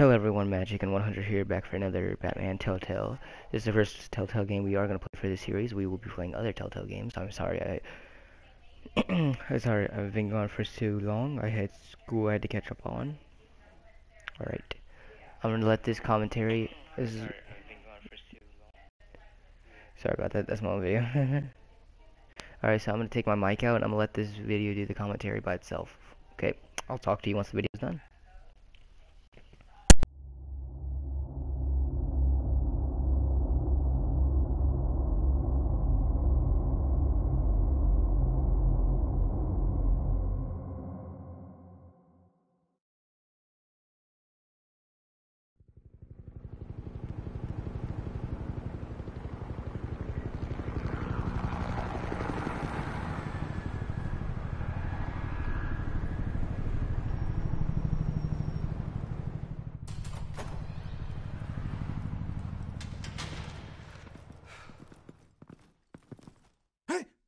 Hello everyone, madchicken 100 here, back for another Batman Telltale. This is the first Telltale game we are going to play for this series. We will be playing other Telltale games. I'm sorry, I've been gone for too long. I had school I had to catch up on. Alright. I'm going to let this commentary... Sorry about that, that's my own video. Alright, so I'm going to take my mic out and I'm going to let this video do the commentary by itself. Okay, I'll talk to you once the video is done.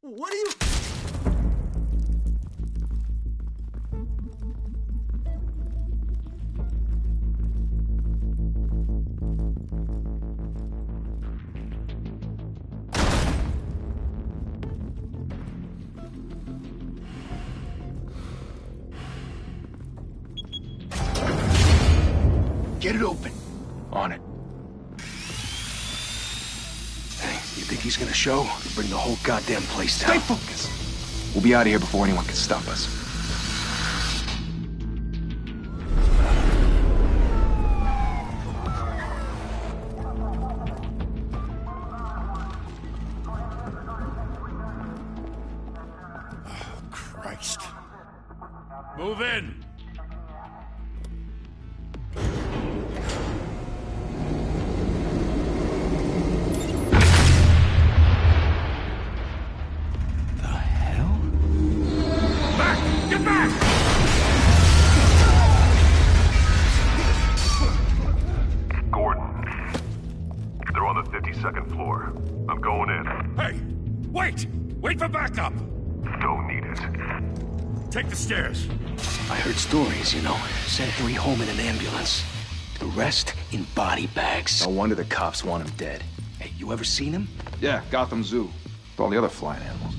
What are you... Get it open. On it. You think he's gonna show? Bring the whole goddamn place down. Stay focused! We'll be out of here before anyone can stop us. Oh, Christ. Move in! Second floor. I'm going in. Hey! Wait! Wait for backup! Don't need it. Take the stairs. I heard stories, you know. Sent 3 home in an ambulance. The rest in body bags. No wonder the cops want him dead. Hey, you ever seen him? Yeah, Gotham Zoo. With all the other flying animals.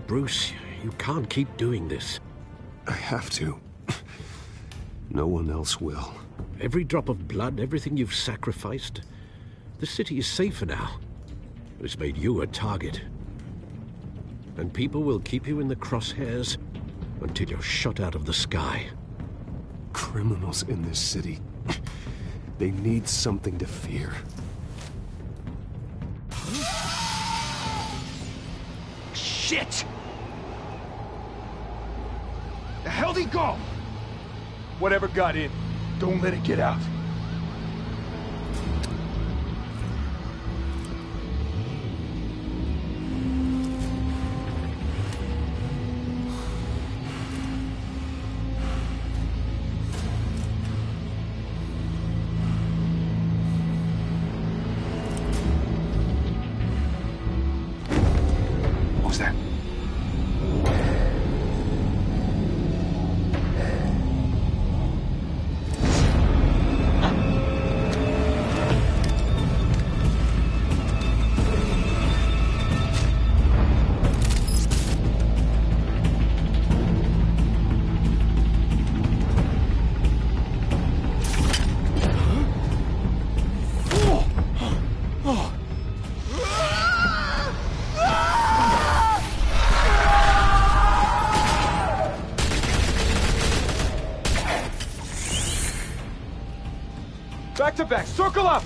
Bruce, you can't keep doing this. I have to. No one else will. Every drop of blood, everything you've sacrificed. The city is safer now. It's made you a target. And people will keep you in the crosshairs until you're shot out of the sky. Criminals in this city. They need something to fear. Shit! The hell'd he go? Whatever got in, Don't let it get out. What was that? back! Circle up!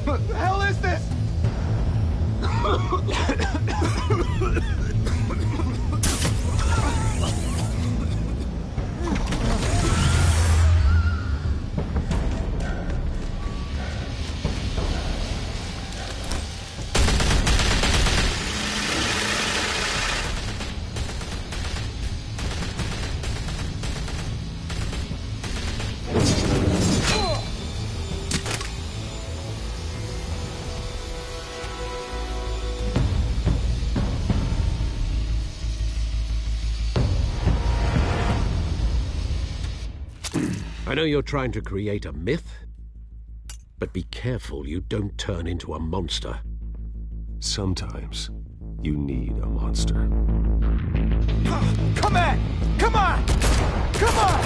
What the hell is this? I know you're trying to create a myth, but be careful you don't turn into a monster. Sometimes you need a monster. Come on! Come on! Come on!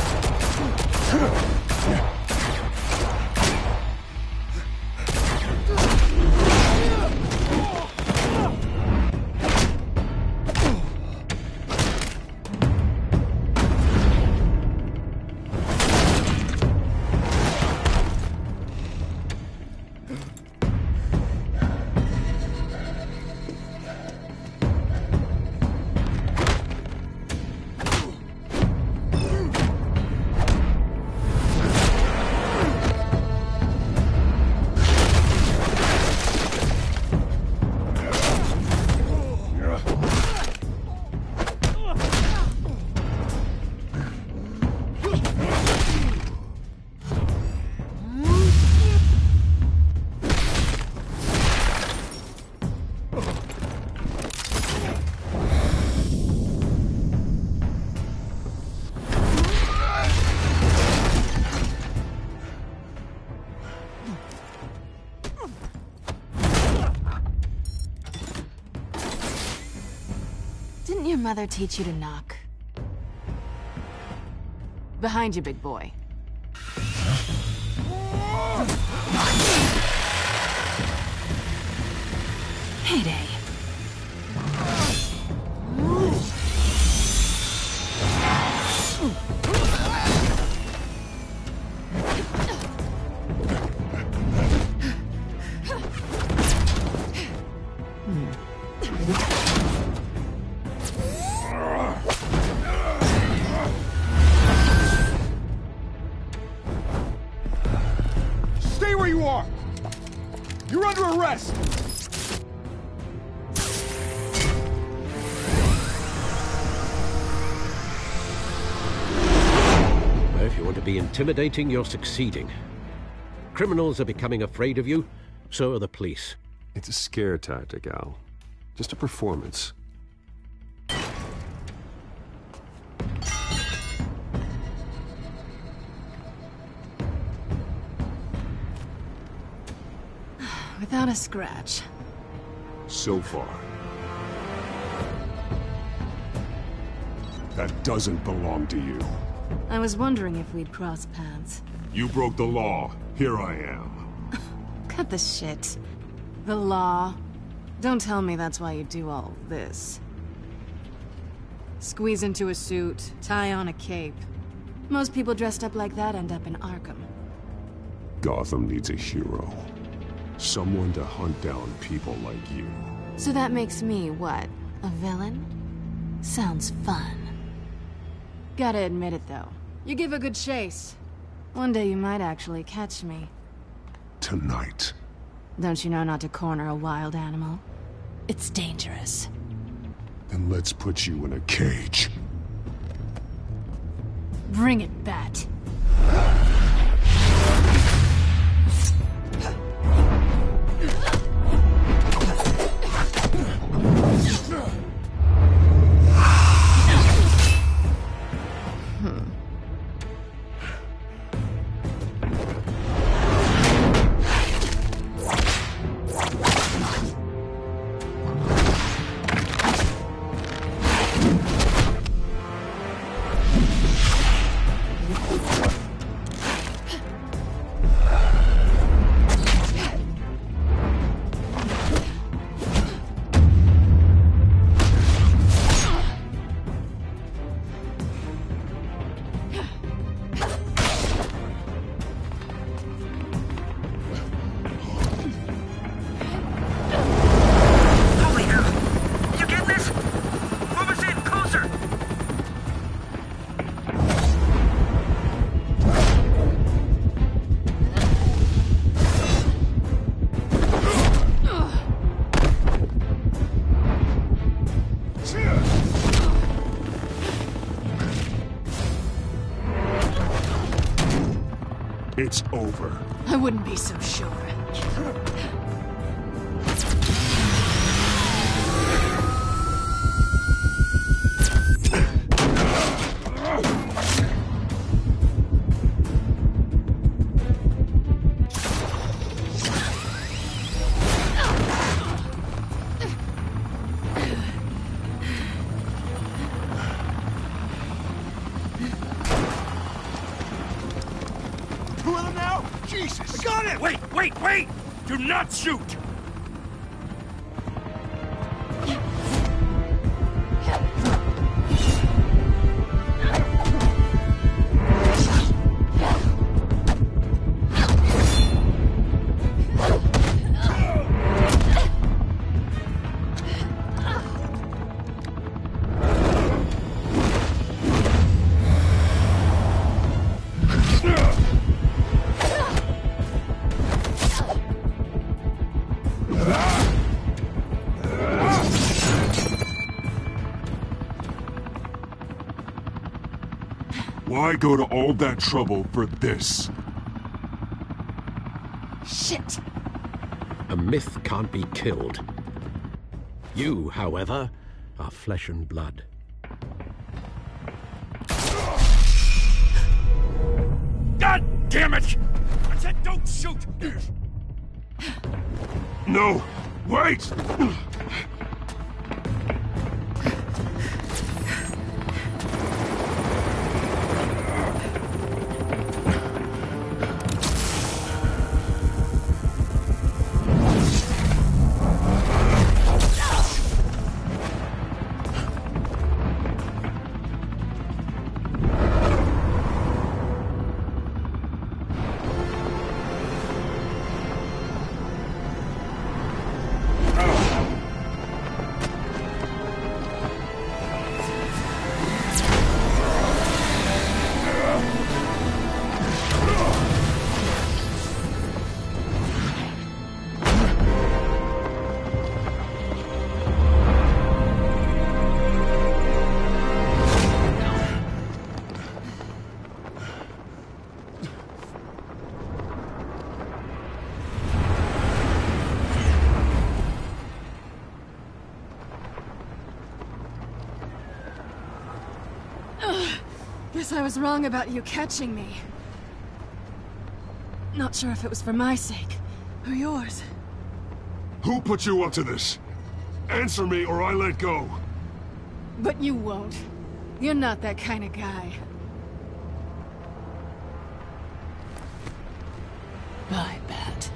Didn't your mother teach you to knock? Behind you, big boy. Heyday. Stay where you are! You're under arrest! If you want to be intimidating, you're succeeding. Criminals are becoming afraid of you, so are the police. It's a scare tactic, Al. Just a performance. Without a scratch. So far. That doesn't belong to you. I was wondering if we'd cross paths. You broke the law. Here I am. Cut the shit. The law. Don't tell me that's why you do all this. Squeeze into a suit, tie on a cape. Most people dressed up like that end up in Arkham. Gotham needs a hero. Someone to hunt down people like you. So that makes me, what, a villain? Sounds fun. Gotta admit it, though. You give a good chase. One day you might actually catch me. Tonight. Don't you know not to corner a wild animal? It's dangerous. Then let's put you in a cage. Bring it, Bat. It's over. I wouldn't be so sure. Two of them now? Jesus! I got it! Wait! Do not shoot! Why go to all that trouble for this? Shit! A myth can't be killed. You, however, are flesh and blood. God damn it! I said don't shoot! No! Wait! Guess I was wrong about you catching me. Not sure if it was for my sake, or yours. Who put you up to this? Answer me or I let go. But you won't. You're not that kind of guy. I bet.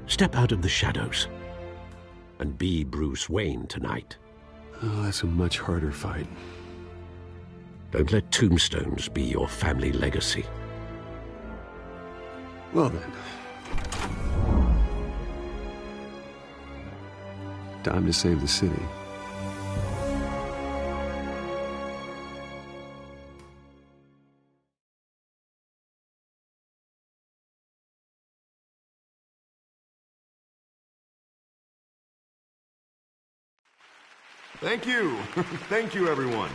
Step out of the shadows and be Bruce Wayne tonight. Oh, that's a much harder fight. Don't let tombstones be your family legacy. Well then. Time to save the city. Thank you. Thank you, everyone.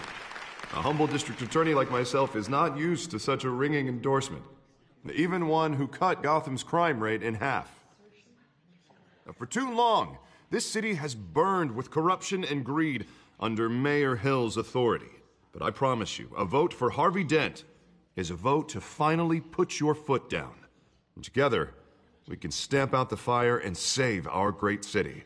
A humble district attorney like myself is not used to such a ringing endorsement. Even one who cut Gotham's crime rate in half. For too long, this city has burned with corruption and greed under Mayor Hill's authority. But I promise you, a vote for Harvey Dent is a vote to finally put your foot down. And together, we can stamp out the fire and save our great city.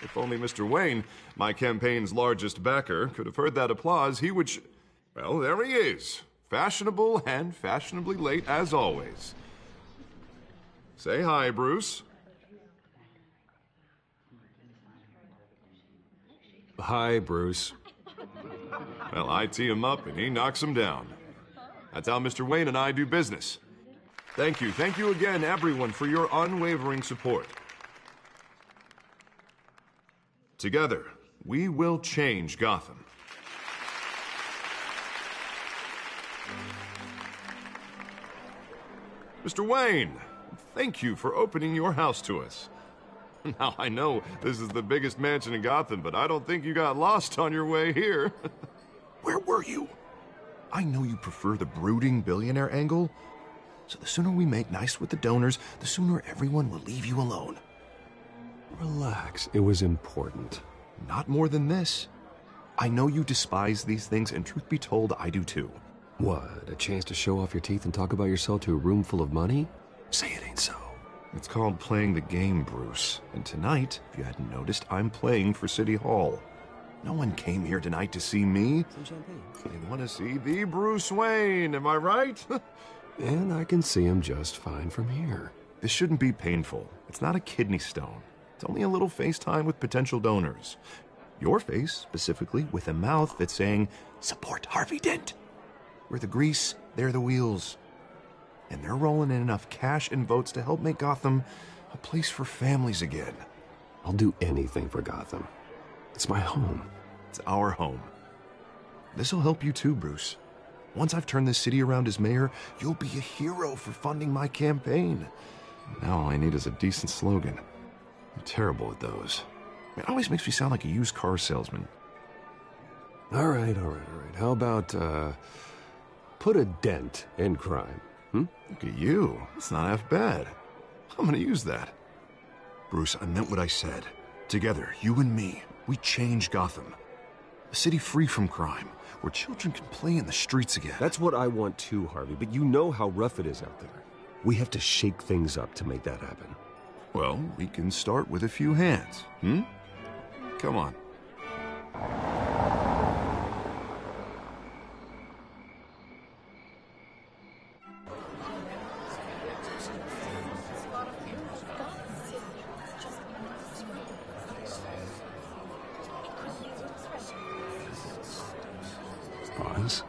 If only Mr. Wayne, my campaign's largest backer, could have heard that applause, he would well, there he is. Fashionable and fashionably late as always. Say hi, Bruce. Hi, Bruce. Well, I tee him up and he knocks him down. That's how Mr. Wayne and I do business. Thank you again, everyone, for your unwavering support. Together, we will change Gotham. Mr. Wayne, thank you for opening your house to us. Now, I know this is the biggest mansion in Gotham, but I don't think you got lost on your way here. Where were you? I know you prefer the brooding billionaire angle, so the sooner we make nice with the donors, the sooner everyone will leave you alone. Relax, it was important. Not more than this. I know you despise these things, and truth be told, I do too. What, a chance to show off your teeth and talk about yourself to a room full of money? Say it ain't so. It's called playing the game, Bruce. And tonight, if you hadn't noticed, I'm playing for City Hall. No one came here tonight to see me. Some champagne. They want to see the Bruce Wayne, am I right? And I can see him just fine from here. This shouldn't be painful. It's not a kidney stone. It's only a little FaceTime with potential donors. Your face, specifically, with a mouth that's saying, support Harvey Dent. We're the grease, they're the wheels. And they're rolling in enough cash and votes to help make Gotham a place for families again. I'll do anything for Gotham. It's my home. It's our home. This'll help you too, Bruce. Once I've turned this city around as mayor, you'll be a hero for funding my campaign. Now all I need is a decent slogan. I'm terrible at those. It always makes me sound like a used car salesman. All right. How about, put a dent in crime? Look at you. That's not half bad. I'm gonna use that. Bruce, I meant what I said. Together, you and me, we change Gotham. A city free from crime, where children can play in the streets again. That's what I want too, Harvey, but you know how rough it is out there. We have to shake things up to make that happen. Well, we can start with a few hands, Come on. Bonds?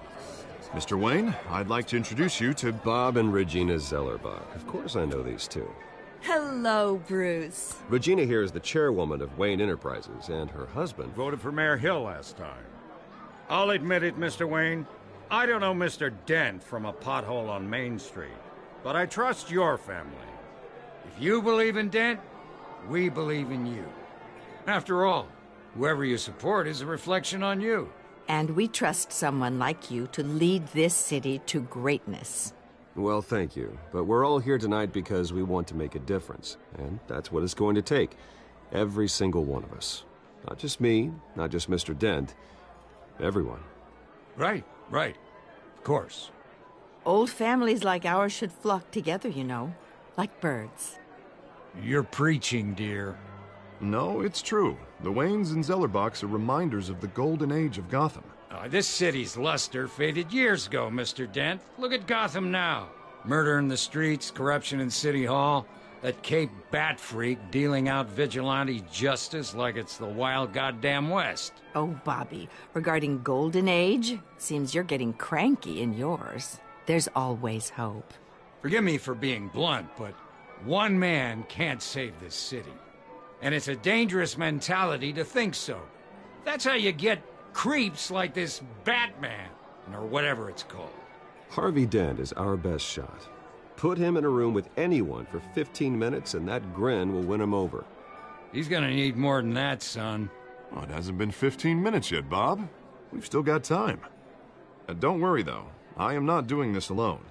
Mr. Wayne, I'd like to introduce you to Bob and Regina Zellerbach. Of course I know these two. Hello, Bruce. Regina here is the chairwoman of Wayne Enterprises, and her husband... Voted for Mayor Hill last time. I'll admit it, Mr. Wayne. I don't know Mr. Dent from a pothole on Main Street, but I trust your family. If you believe in Dent, we believe in you. After all, whoever you support is a reflection on you. And we trust someone like you to lead this city to greatness. Well, thank you. But we're all here tonight because we want to make a difference. And that's what it's going to take. Every single one of us. Not just me, not just Mr. Dent. Everyone. Right. Of course. Old families like ours should flock together, you know. Like birds. You're preaching, dear. No, it's true. The Waynes and Zellerbachs are reminders of the golden age of Gotham. This city's luster faded years ago, Mr. Dent. Look at Gotham now. Murder in the streets, corruption in City Hall, that Cape Bat freak dealing out vigilante justice like it's the wild goddamn West. Oh, Bobby, regarding Golden Age, seems you're getting cranky in yours. There's always hope. Forgive me for being blunt, but one man can't save this city. And it's a dangerous mentality to think so. That's how you get creeps like this Batman, or whatever it's called. Harvey Dent is our best shot. Put him in a room with anyone for 15 minutes and that grin will win him over. He's gonna need more than that, son. Oh, it hasn't been 15 minutes yet, Bob. We've still got time. Don't worry, though. I am not doing this alone.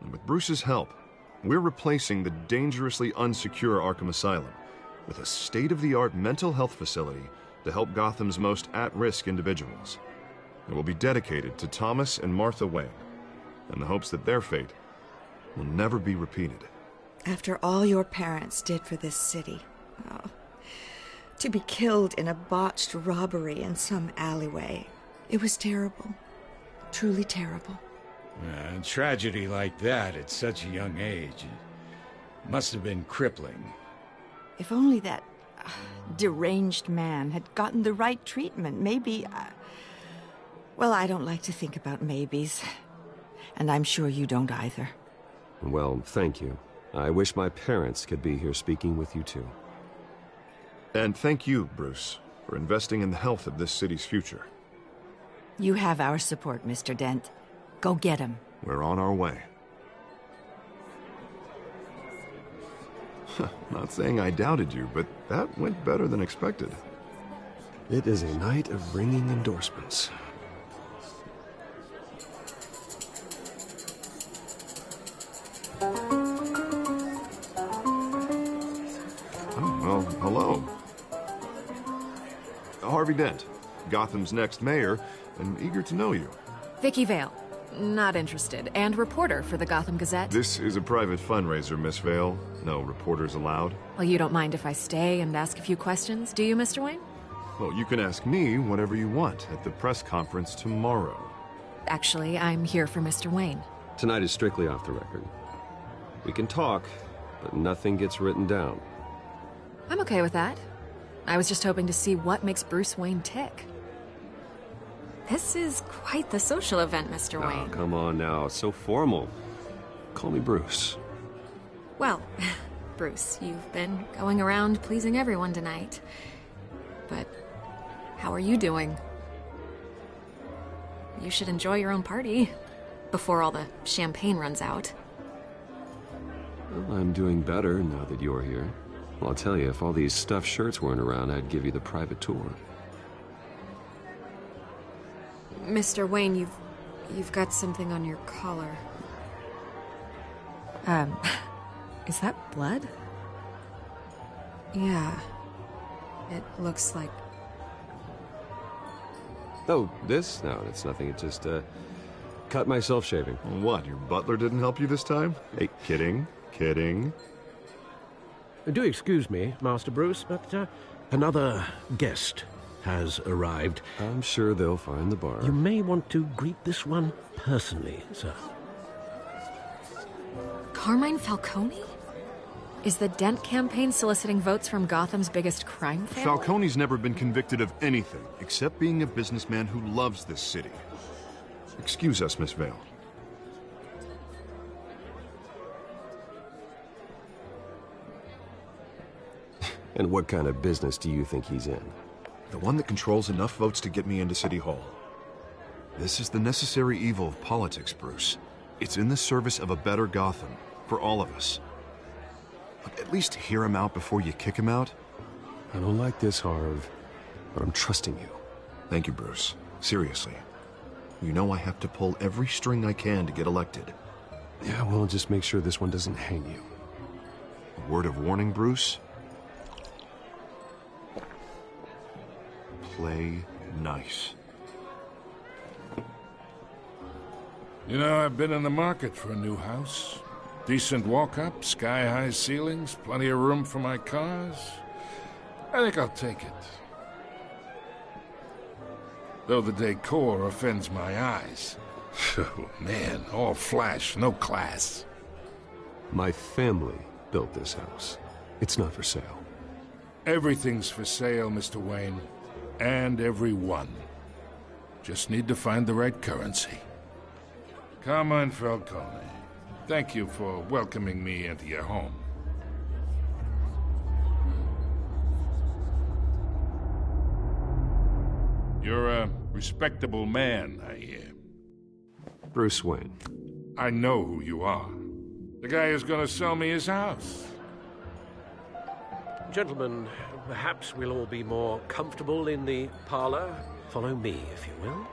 And with Bruce's help, we're replacing the dangerously unsecure Arkham Asylum with a state-of-the-art mental health facility to help Gotham's most at-risk individuals. It will be dedicated to Thomas and Martha Wayne, in the hopes that their fate will never be repeated. After all your parents did for this city, to be killed in a botched robbery in some alleyway, it was terrible. Truly terrible. A tragedy like that at such a young age must have been crippling. If only that deranged man had gotten the right treatment, maybe... Well, I don't like to think about maybes. And I'm sure you don't either. Well, thank you. I wish my parents could be here speaking with you too. And thank you, Bruce. for investing in the health of this city's future. You have our support, Mr. Dent. Go get him. We're on our way. Not saying I doubted you, but that went better than expected. It is a night of ringing endorsements. Oh, well, hello. Harvey Dent, Gotham's next mayor, and eager to know you. Vicky Vale. Not interested. And reporter for the Gotham Gazette. This is a private fundraiser, Miss Vale. No reporters allowed. Well, you don't mind if I stay and ask a few questions, do you, Mr. Wayne? Well, you can ask me whatever you want at the press conference tomorrow. Actually, I'm here for Mr. Wayne. Tonight is strictly off the record. We can talk, but nothing gets written down. I'm okay with that. I was just hoping to see what makes Bruce Wayne tick. This is quite the social event, Mr. Oh, Wayne. come on now. It's so formal. Call me Bruce. Well, Bruce, you've been going around pleasing everyone tonight. But how are you doing? You should enjoy your own party before all the champagne runs out. Well, I'm doing better now that you're here. Well, I'll tell you, if all these stuffed shirts weren't around, I'd give you the private tour. Mr. Wayne, you've got something on your collar. Is that blood? Yeah. It looks like... Oh, this? No, it's nothing. It just, cut myself shaving. What, your butler didn't help you this time? Hey, kidding. Kidding. Do excuse me, Master Bruce, but another guest has arrived. I'm sure they'll find the bar. You may want to greet this one personally, sir. Carmine Falcone? Is the Dent campaign soliciting votes from Gotham's biggest crime family? Falcone's never been convicted of anything except being a businessman who loves this city. Excuse us, Miss Vale. And what kind of business do you think he's in? The one that controls enough votes to get me into City Hall. This is the necessary evil of politics, Bruce. It's in the service of a better Gotham, for all of us. But at least hear him out before you kick him out. I don't like this, Harv, but I'm trusting you. Thank you, Bruce. Seriously. You know I have to pull every string I can to get elected. Yeah, well, just make sure this one doesn't hang you. A word of warning, Bruce? Play nice. You know, I've been in the market for a new house. Decent walk-up, sky-high ceilings, plenty of room for my cars. I think I'll take it. Though the decor offends my eyes. Oh, man, all flash, no class. My family built this house. It's not for sale. Everything's for sale, Mr. Wayne. And everyone. Just need to find the right currency. Carmine Falcone, thank you for welcoming me into your home. You're a respectable man, I hear. Bruce Wayne. I know who you are. The guy who's gonna sell me his house. Gentlemen, perhaps we'll all be more comfortable in the parlor. Follow me, if you will.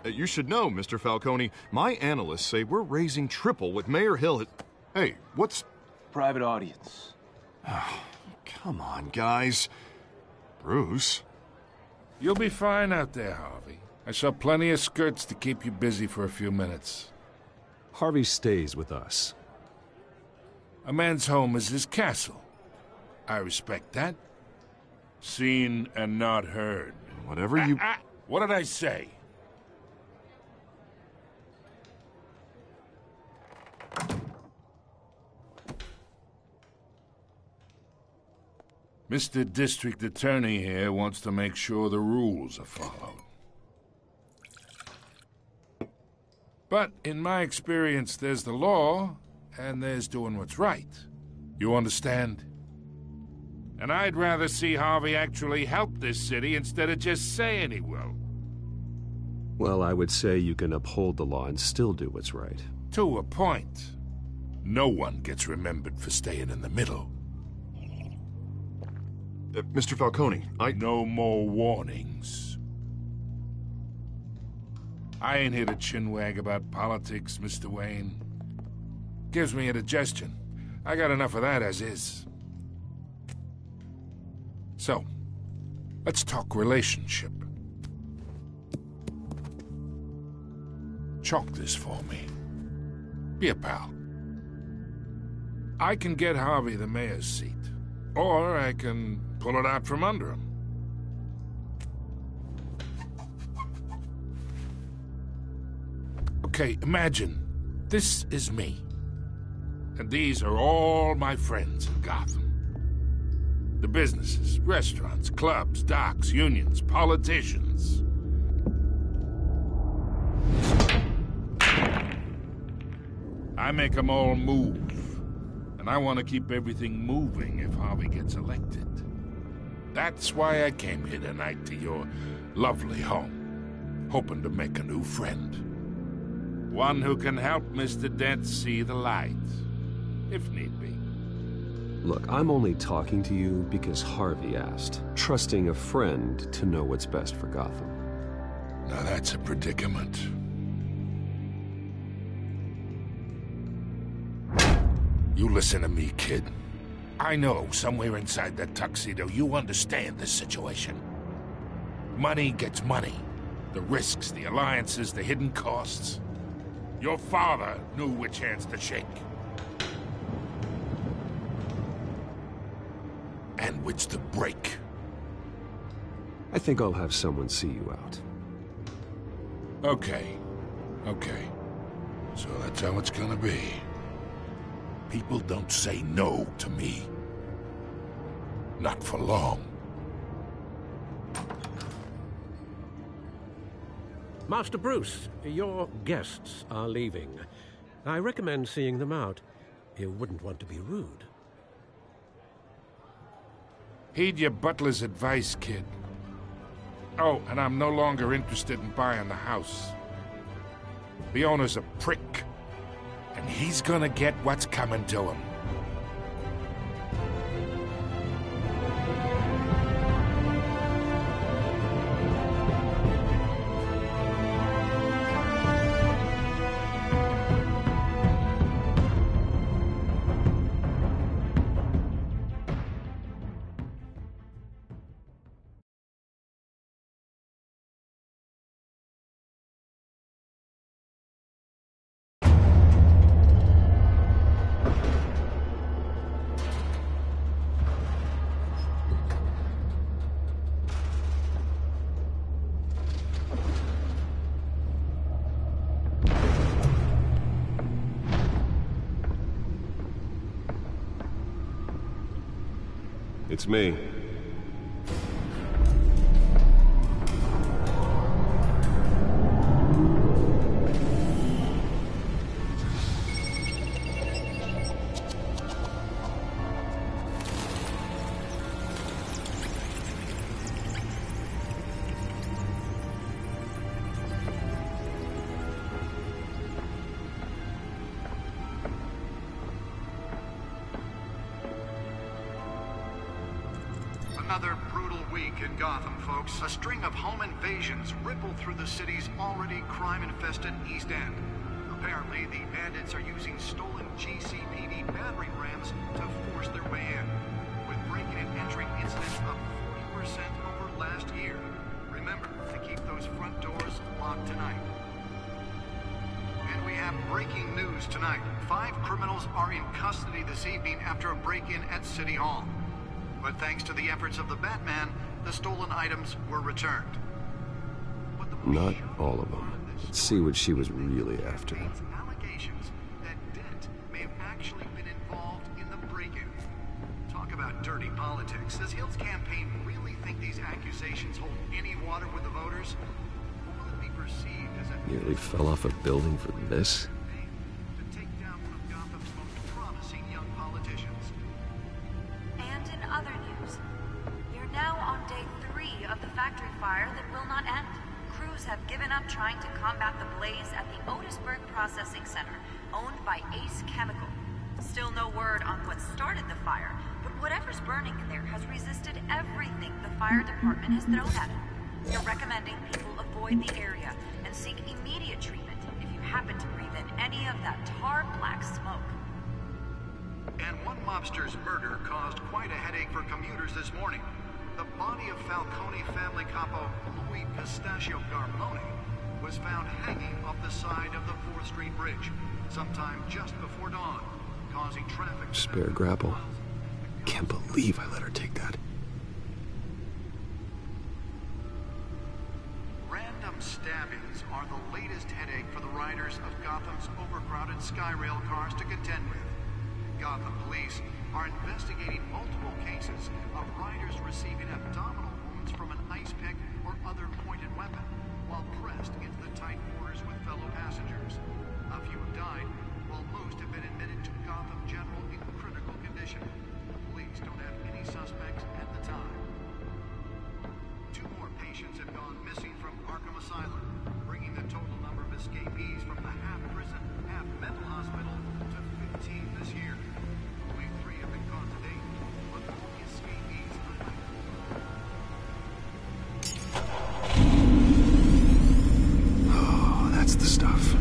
You should know, Mr. Falcone, my analysts say we're raising triple what Mayor Hill had... Hey, what's... Private audience. Oh, come on, guys. Bruce? You'll be fine out there, Harvey. I saw plenty of skirts to keep you busy for a few minutes. Harvey stays with us. A man's home is his castle. I respect that. Seen and not heard. Whatever you... What did I say? Mr. District Attorney here wants to make sure the rules are followed. But in my experience, there's the law, and there's doing what's right. You understand? And I'd rather see Harvey actually help this city instead of just saying he will. Well, I would say you can uphold the law and still do what's right. To a point. No one gets remembered for staying in the middle. Mr. Falcone, No more warnings. I ain't here to chinwag about politics, Mr. Wayne. Gives me indigestion. I got enough of that as is. So, let's talk relationship. Chalk this for me. Be a pal. I can get Harvey the mayor's seat, or I can pull it out from under him. Okay, imagine this is me, and these are all my friends in Gotham. The businesses, restaurants, clubs, docks, unions, politicians. I make them all move. And I want to keep everything moving if Harvey gets elected. That's why I came here tonight to your lovely home, hoping to make a new friend. One who can help Mr. Dent see the light, if need be. Look, I'm only talking to you because Harvey asked, trusting a friend to know what's best for Gotham. Now that's a predicament. You listen to me, kid. I know somewhere inside that tuxedo you understand this situation. Money gets money. The risks, the alliances, the hidden costs. Your father knew which hands to shake. And which to break. I think I'll have someone see you out. Okay. So that's how it's gonna be. People don't say no to me. Not for long. Master Bruce, your guests are leaving. I recommend seeing them out. You wouldn't want to be rude. Heed your butler's advice, kid. Oh, and I'm no longer interested in buying the house. The owner's a prick. And he's gonna get what's coming to him. It's me. Another brutal week in Gotham, folks. A string of home invasions ripple through the city's already crime-infested East End. Apparently, the bandits are using stolen GCPD battering rams to force their way in, with break-in and entering incidents up 40% over last year. Remember to keep those front doors locked tonight. And we have breaking news tonight. 5 criminals are in custody this evening after a break-in at City Hall. But thanks to the efforts of the Batman, the stolen items were returned. Not all of them. Let's see what she was really after. Allegations that Dent may have actually been involved in the break-in. Talk about dirty politics. Does Hill's campaign really think these accusations hold any water with the voters? Or will it be perceived as a... Nearly fell off a building for this? to take down one of Gotham's most factory fire that will not end. Crews have given up trying to combat the blaze at the Otisburg Processing Center, owned by Ace Chemical. Still no word on what started the fire, but whatever's burning in there has resisted everything the fire department has thrown at it. They're recommending people avoid the area and seek immediate treatment if you happen to breathe in any of that tar-black smoke. And one mobster's murder caused quite a headache for commuters this morning. The body of Falcone family capo Louis Pistachio Garmone was found hanging off the side of the 4th Street Bridge sometime just before dawn, causing traffic... Spare grapple. Can't believe I let her take that. Random stabbings are the latest headache for the riders of Gotham's overcrowded Skyrail cars to contend with. Gotham police are investigating multiple cases of riders receiving abdominal wounds from an ice pick or other pointed weapon while pressed into the tight quarters with fellow passengers. A few have died, while most have been admitted to Gotham General in critical condition. The police don't have any suspects at the time. 2 more patients have gone missing from Arkham Asylum, bringing the total number of escapees from the half-prison, half-mental hospital to 15 this year. Only 3 have been caught to date, but only escapees Oh, that's the stuff.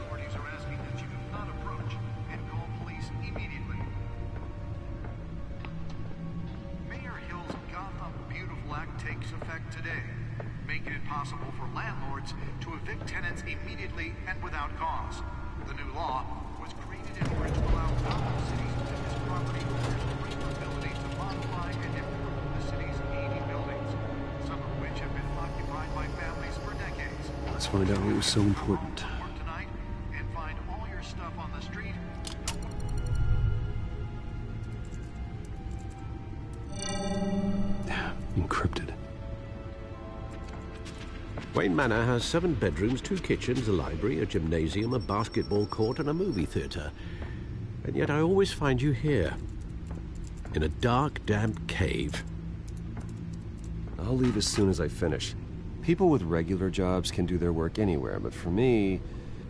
Authorities are asking that you do not approach and call police immediately. Mayor Hill's Gotham Beautiful Act takes effect today, making it possible for landlords to evict tenants immediately and without cause. The new law was created in order to allow Gotham City's biggest property owners greater ability to modify and improve the city's aging buildings, some of which have been occupied by families for decades. Let's find out what was so important. Work tonight and find all your stuff on the street. Encrypted. Wayne Manor has 7 bedrooms, 2 kitchens, a library, a gymnasium, a basketball court, and a movie theater. And yet I always find you here, in a dark, damp cave. I'll leave as soon as I finish. People with regular jobs can do their work anywhere, but for me,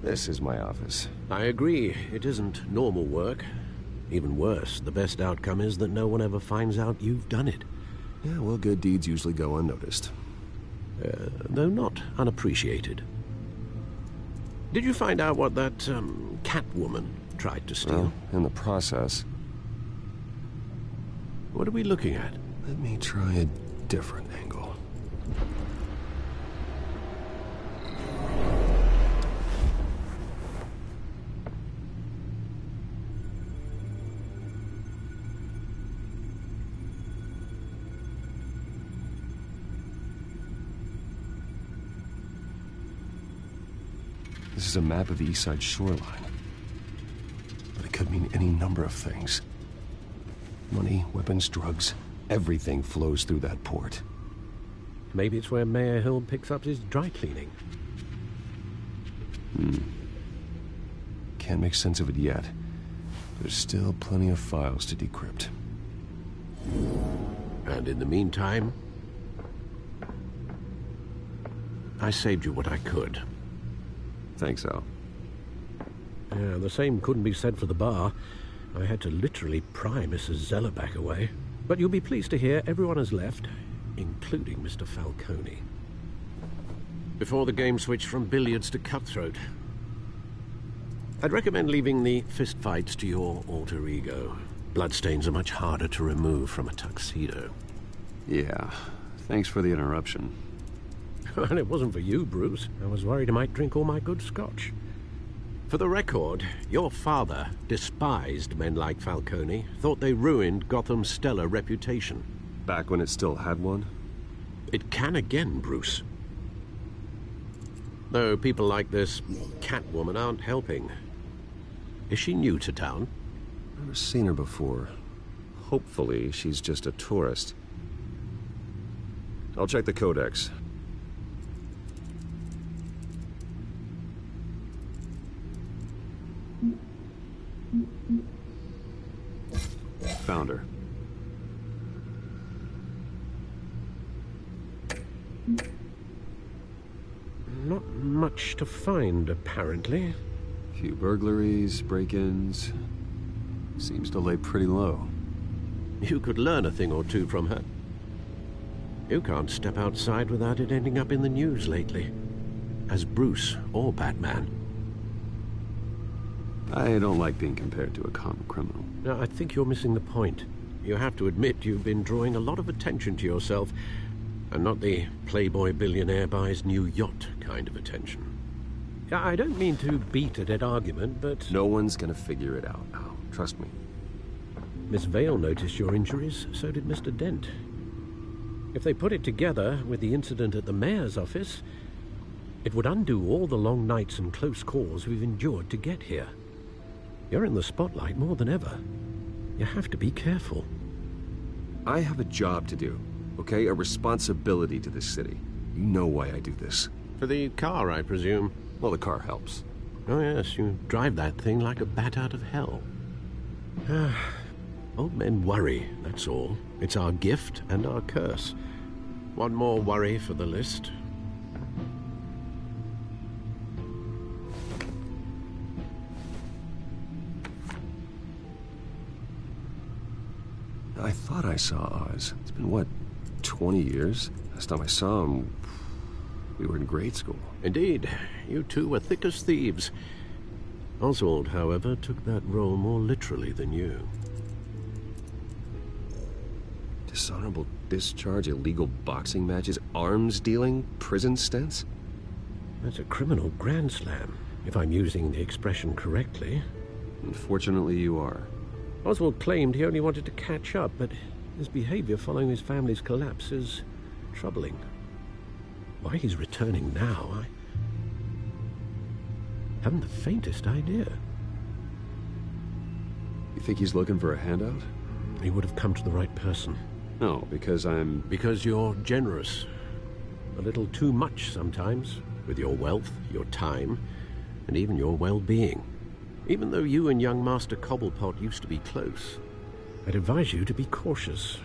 this is my office. I agree. It isn't normal work. Even worse, the best outcome is that no one ever finds out you've done it. Yeah, well, good deeds usually go unnoticed. Though not unappreciated. Did you find out what that, Catwoman tried to steal? Well, in the process. What are we looking at? Let me try a different angle. This is a map of the East Side shoreline. But it could mean any number of things. Money, weapons, drugs, everything flows through that port. Maybe it's where Mayor Hill picks up his dry cleaning. Can't make sense of it yet. There's still plenty of files to decrypt. And in the meantime, I saved you what I could. Thanks, Al. Yeah, the same couldn't be said for the bar. I had to literally pry Mrs. Zeller back away. But you'll be pleased to hear everyone has left, including Mr. Falcone. Before the game switched from billiards to cutthroat. I'd recommend leaving the fistfights to your alter ego. Bloodstains are much harder to remove from a tuxedo. Yeah, thanks for the interruption. And it wasn't for you, Bruce. I was worried I might drink all my good scotch. For the record, your father despised men like Falcone, thought they ruined Gotham's stellar reputation. Back when it still had one? It can again, Bruce. Though people like this Catwoman aren't helping. Is she new to town? Never seen her before. Hopefully, she's just a tourist. I'll check the codex. Found her. Not much to find, apparently. Few burglaries, break-ins. Seems to lay pretty low. You could learn a thing or two from her. You can't step outside without it ending up in the news lately. As Bruce or Batman. I don't like being compared to a common criminal. No, I think you're missing the point. You have to admit you've been drawing a lot of attention to yourself, and not the playboy billionaire buys new yacht kind of attention. I don't mean to beat a dead argument, but... No one's gonna figure it out now. Trust me. Miss Vale noticed your injuries, so did Mr. Dent. If they put it together with the incident at the mayor's office, it would undo all the long nights and close calls we've endured to get here. You're in the spotlight more than ever. You have to be careful. I have a job to do, okay? A responsibility to this city. You know why I do this. For the car, I presume. Well, the car helps. Oh yes, you drive that thing like a bat out of hell. Old men worry, that's all. It's our gift and our curse. One more worry for the list. I thought I saw Oz. It's been, what, 20 years? Last time I saw him, we were in grade school. Indeed. You two were thick as thieves. Oswald, however, took that role more literally than you. Dishonorable discharge, illegal boxing matches, arms dealing, prison stints? That's a criminal grand slam, if I'm using the expression correctly. Unfortunately, you are. Oswald claimed he only wanted to catch up, but his behavior following his family's collapse is troubling. Why he's returning now, I haven't the faintest idea. You think he's looking for a handout? He would have come to the right person. No, because I'm... Because you're generous. A little too much sometimes, with your wealth, your time, and even your well-being. Even though you and young Master Cobblepot used to be close, I'd advise you to be cautious.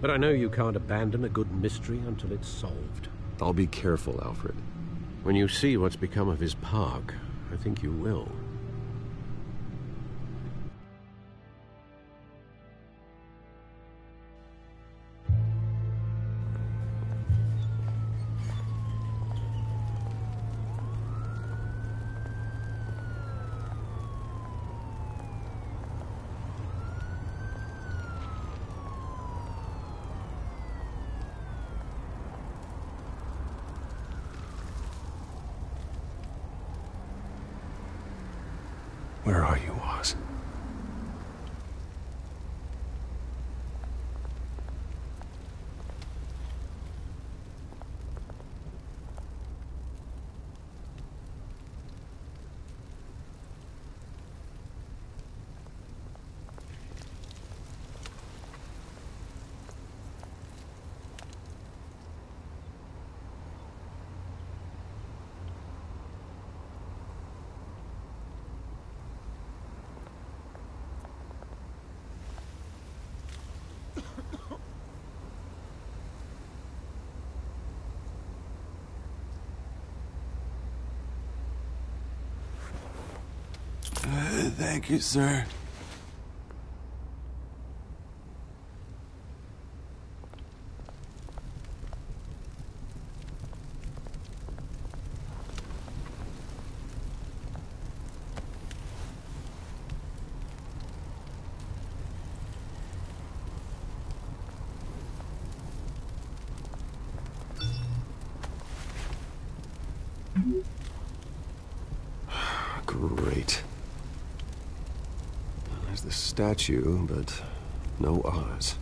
But I know you can't abandon a good mystery until it's solved. I'll be careful, Alfred. When you see what's become of his park, I think you will. Where are you, Oz? Thank you, sir. Great. There's the statue, but no Oz.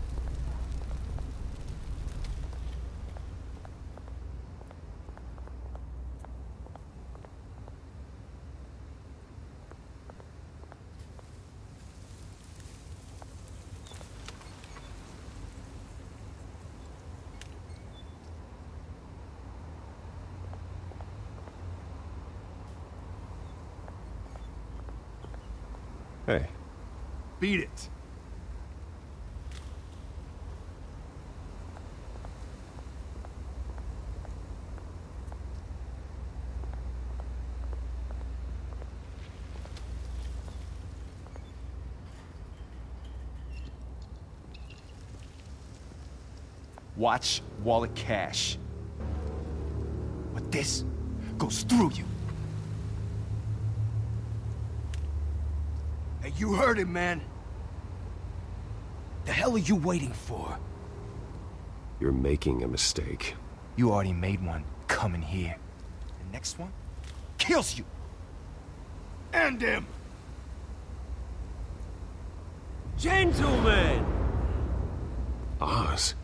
Hey. Beat it. Watch wallet cash. But this goes through you. Hey, you heard him, man. The hell are you waiting for? You're making a mistake. You already made one coming here. The next one kills you. And him. Gentlemen! Oz.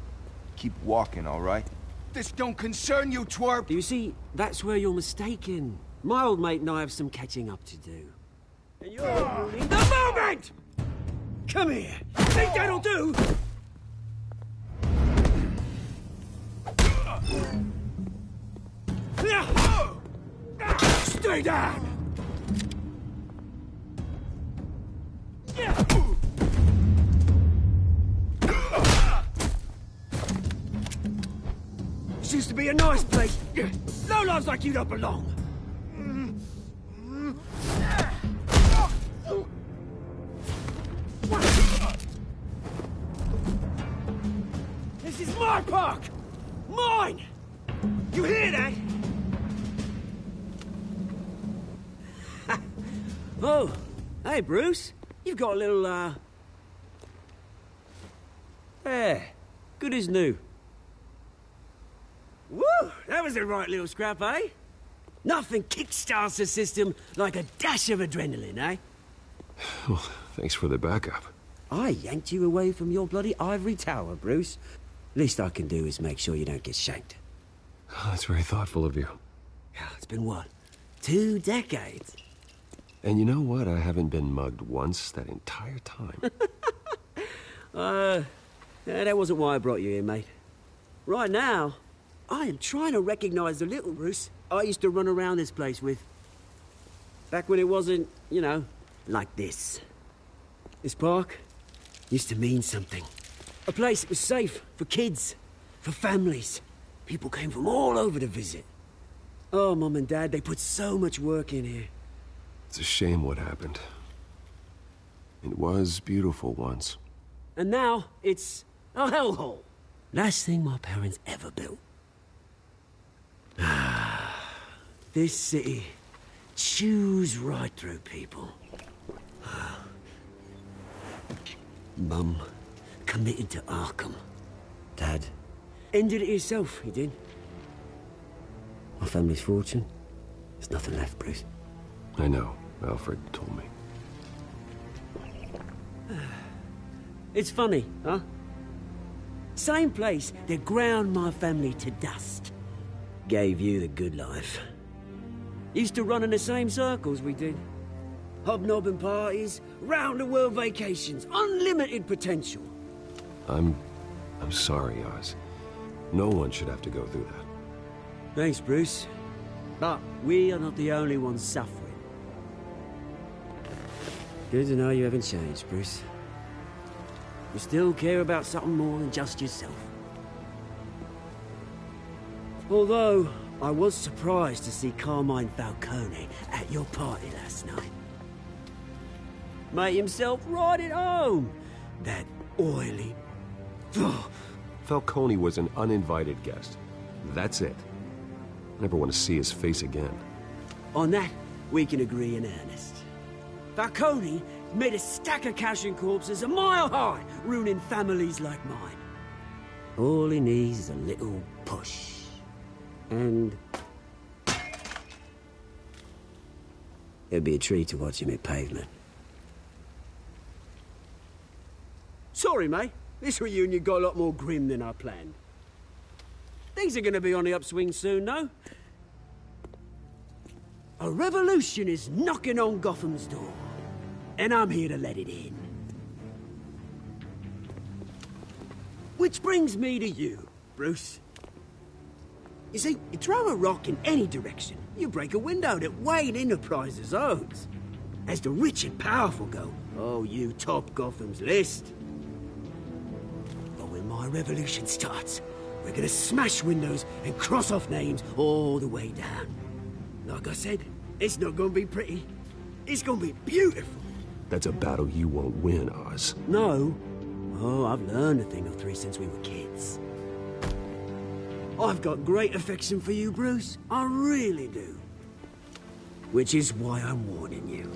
Keep walking, all right? This don't concern you, twerp! You see, that's where you're mistaken. My old mate and I have some catching up to do. And you're ruining the moment! Come here! Think that'll do? Stay down! This used to be a nice place. No lives like you don't belong. This is my park! Mine! You hear that? Oh, hey, Bruce. You've got a little, Yeah, good as new. Woo! That was a right little scrap, eh? Nothing kickstarts the system like a dash of adrenaline, eh? Well, thanks for the backup. I yanked you away from your bloody ivory tower, Bruce. Least I can do is make sure you don't get shanked. Oh, that's very thoughtful of you. It's been what? 2 decades? And you know what? I haven't been mugged once that entire time. That wasn't why I brought you here, mate. Right now, I am trying to recognize the little Bruce I used to run around this place with. Back when it wasn't, you know, like this. This park used to mean something. A place that was safe for kids, for families. People came from all over to visit. Oh, Mum and Dad, they put so much work in here. It's a shame what happened. It was beautiful once. And now, it's a hellhole. Last thing my parents ever built. This city chews right through people. Mum committed to Arkham. Dad ended it himself, he did. My family's fortune, there's nothing left, Bruce. I know. Alfred told me. It's funny, huh? Same place that ground my family to dust. Gave you the good life. Used to run in the same circles we did. Hobnobbing parties, round-the-world vacations, unlimited potential. I'm sorry, Oz. No one should have to go through that. Thanks, Bruce. But we are not the only ones suffering. Good to know you haven't changed, Bruce. You still care about something more than just yourself. Although, I was surprised to see Carmine Falcone at your party last night. Made himself right at home. That oily... Falcone was an uninvited guest. That's it. Never want to see his face again. On that, we can agree in earnest. Falcone made a stack of cash and corpses a mile high, ruining families like mine. All he needs is a little push. And... it'd be a treat to watch him hit pavement. Sorry, mate. This reunion got a lot more grim than I planned. Things are gonna be on the upswing soon, no? A revolution is knocking on Gotham's door. And I'm here to let it in. Which brings me to you, Bruce. You see, you throw a rock in any direction, you break a window that Wayne Enterprises owns. As the rich and powerful go, oh, you top Gotham's list. But when my revolution starts, we're gonna smash windows and cross off names all the way down. Like I said, it's not gonna be pretty. It's gonna be beautiful. That's a battle you won't win, Oz. No. Oh, I've learned a thing or three since we were kids. I've got great affection for you, Bruce. I really do. Which is why I'm warning you.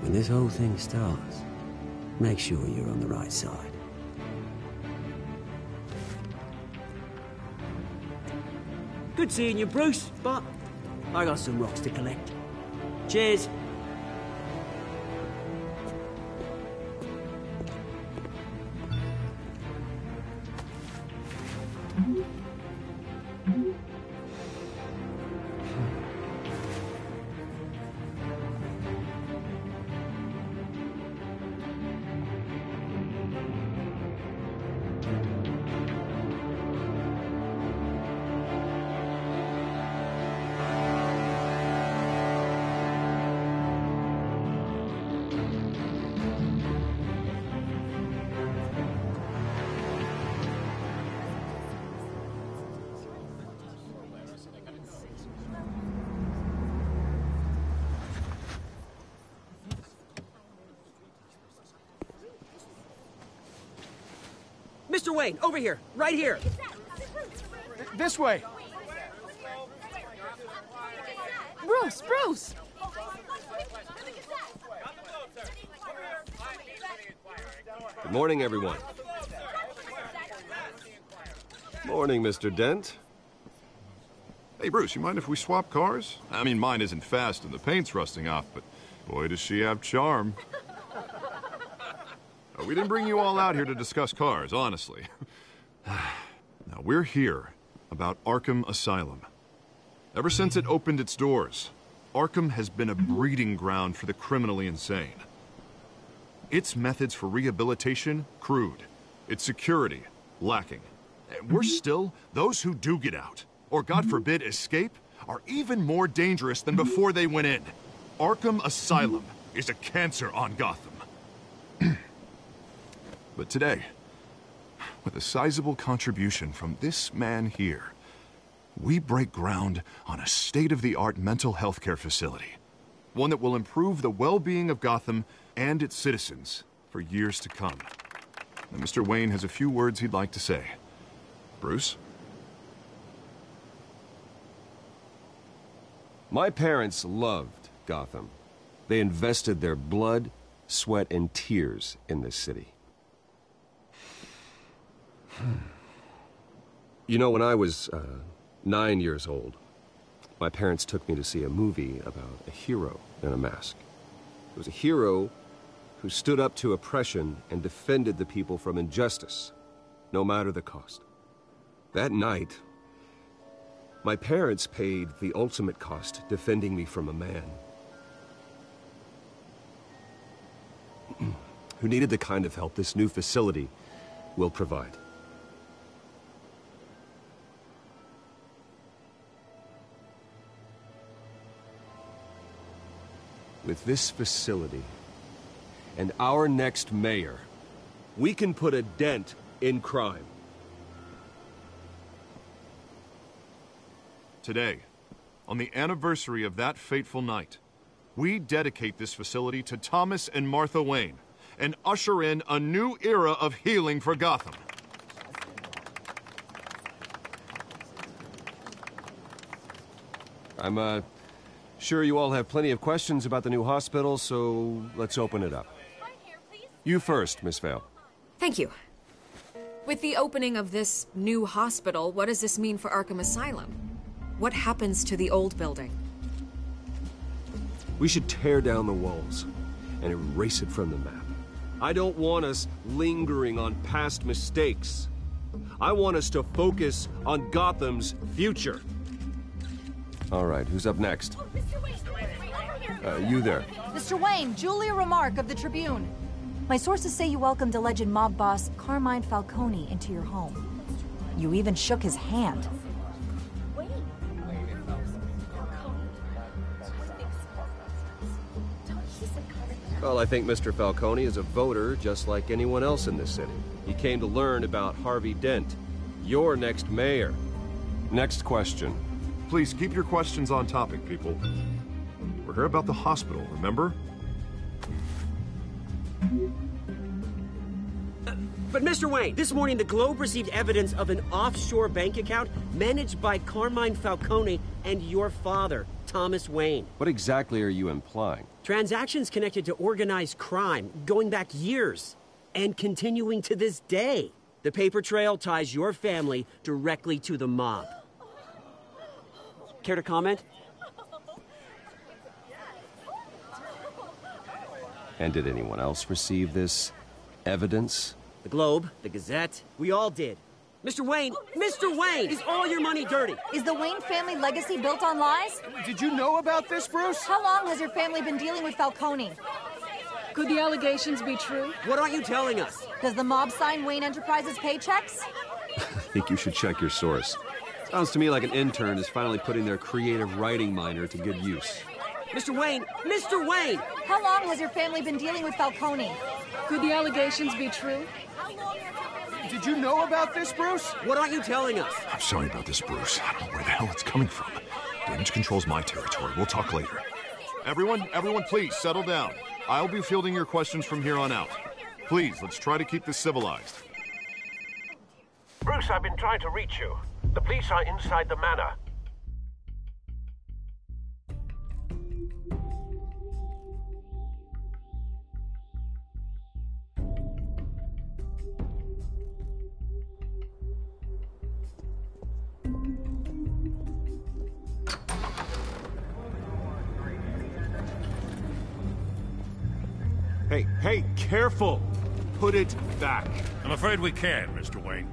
When this whole thing starts, make sure you're on the right side. Good seeing you, Bruce, but I got some rocks to collect. Cheers. Mr. Wayne, over here, right here. This way. Bruce, Bruce! Good morning, everyone. Morning, Mr. Dent. Hey, Bruce, you mind if we swap cars? I mean, mine isn't fast and the paint's rusting off, but boy, does she have charm. We didn't bring you all out here to discuss cars, honestly. Now, we're here about Arkham Asylum. Ever since it opened its doors, Arkham has been a breeding ground for the criminally insane. Its methods for rehabilitation, crude. Its security, lacking. And worse still, those who do get out, or God forbid, escape, are even more dangerous than before they went in. Arkham Asylum is a cancer on Gotham. But today, with a sizable contribution from this man here, we break ground on a state-of-the-art mental health care facility. One that will improve the well-being of Gotham and its citizens for years to come. And Mr. Wayne has a few words he'd like to say. Bruce? My parents loved Gotham. They invested their blood, sweat, and tears in this city. You know, when I was 9 years old, my parents took me to see a movie about a hero in a mask. It was a hero who stood up to oppression and defended the people from injustice, no matter the cost. That night, my parents paid the ultimate cost defending me from a man who needed the kind of help this new facility will provide. With this facility and our next mayor, we can put a dent in crime. Today, on the anniversary of that fateful night, we dedicate this facility to Thomas and Martha Wayne and usher in a new era of healing for Gotham. I'm sure you all have plenty of questions about the new hospital, so let's open it up. You first, Miss Vale. Thank you. With the opening of this new hospital, what does this mean for Arkham Asylum? What happens to the old building? We should tear down the walls and erase it from the map. I don't want us lingering on past mistakes. I want us to focus on Gotham's future. All right, who's up next? You there. Mr. Wayne, Julia Remark of the Tribune. My sources say you welcomed alleged mob boss Carmine Falcone into your home. You even shook his hand. Well, I think Mr. Falcone is a voter just like anyone else in this city. He came to learn about Harvey Dent, your next mayor. Next question. Please keep your questions on topic, people. We're here about the hospital, remember? But Mr. Wayne, this morning the Globe received evidence of an offshore bank account managed by Carmine Falcone and your father, Thomas Wayne. What exactly are you implying? Transactions connected to organized crime going back years and continuing to this day. The paper trail ties your family directly to the mob. Care to comment? And did anyone else receive this evidence? The Globe, the Gazette, we all did. Mr. Wayne, is all your money dirty? Is the Wayne family legacy built on lies? Did you know about this, Bruce? How long has your family been dealing with Falcone? Could the allegations be true? What aren't you telling us? Does the mob sign Wayne Enterprises paychecks? I think you should check your source. Sounds to me like an intern is finally putting their creative writing minor to good use. Mr. Wayne! How long has your family been dealing with Falcone? Could the allegations be true? Did you know about this, Bruce? What aren't you telling us? I'm sorry about this, Bruce. I don't know where the hell it's coming from. Damage control's my territory. We'll talk later. Everyone, please, settle down. I'll be fielding your questions from here on out. Please, let's try to keep this civilized. Bruce, I've been trying to reach you. The police are inside the manor. Hey, careful! Put it back. I'm afraid we can't, Mr. Wayne.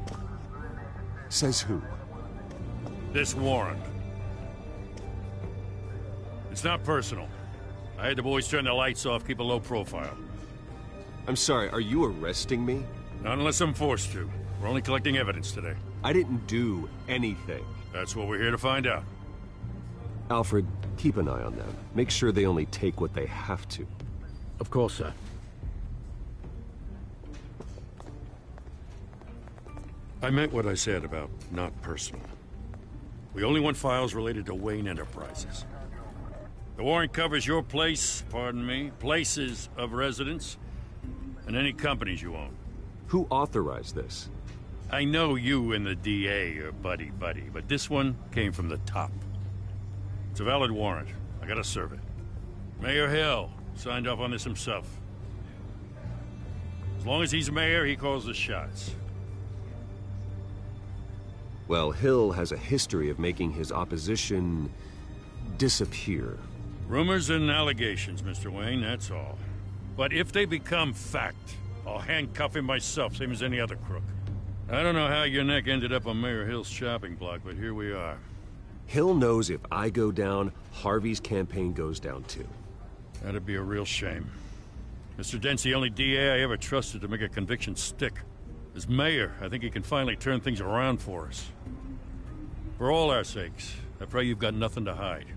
Says who? This warrant. It's not personal. I had the boys turn the lights off, keep a low profile. I'm sorry, are you arresting me? Not unless I'm forced to. We're only collecting evidence today. I didn't do anything. That's what we're here to find out. Alfred, keep an eye on them. Make sure they only take what they have to. Of course, sir. I meant what I said about not personal. We only want files related to Wayne Enterprises. The warrant covers your place, pardon me, places of residence, and any companies you own. Who authorized this? I know you and the DA are buddy-buddy, but this one came from the top. It's a valid warrant. I gotta serve it. Mayor Hill signed off on this himself. As long as he's mayor, he calls the shots. Well, Hill has a history of making his opposition disappear. Rumors and allegations, Mr. Wayne, that's all. But if they become fact, I'll handcuff him myself, same as any other crook. I don't know how your neck ended up on Mayor Hill's chopping block, but here we are. Hill knows if I go down, Harvey's campaign goes down too. That'd be a real shame. Mr. Dent's the only DA I ever trusted to make a conviction stick. As mayor, I think he can finally turn things around for us. For all our sakes, I pray you've got nothing to hide.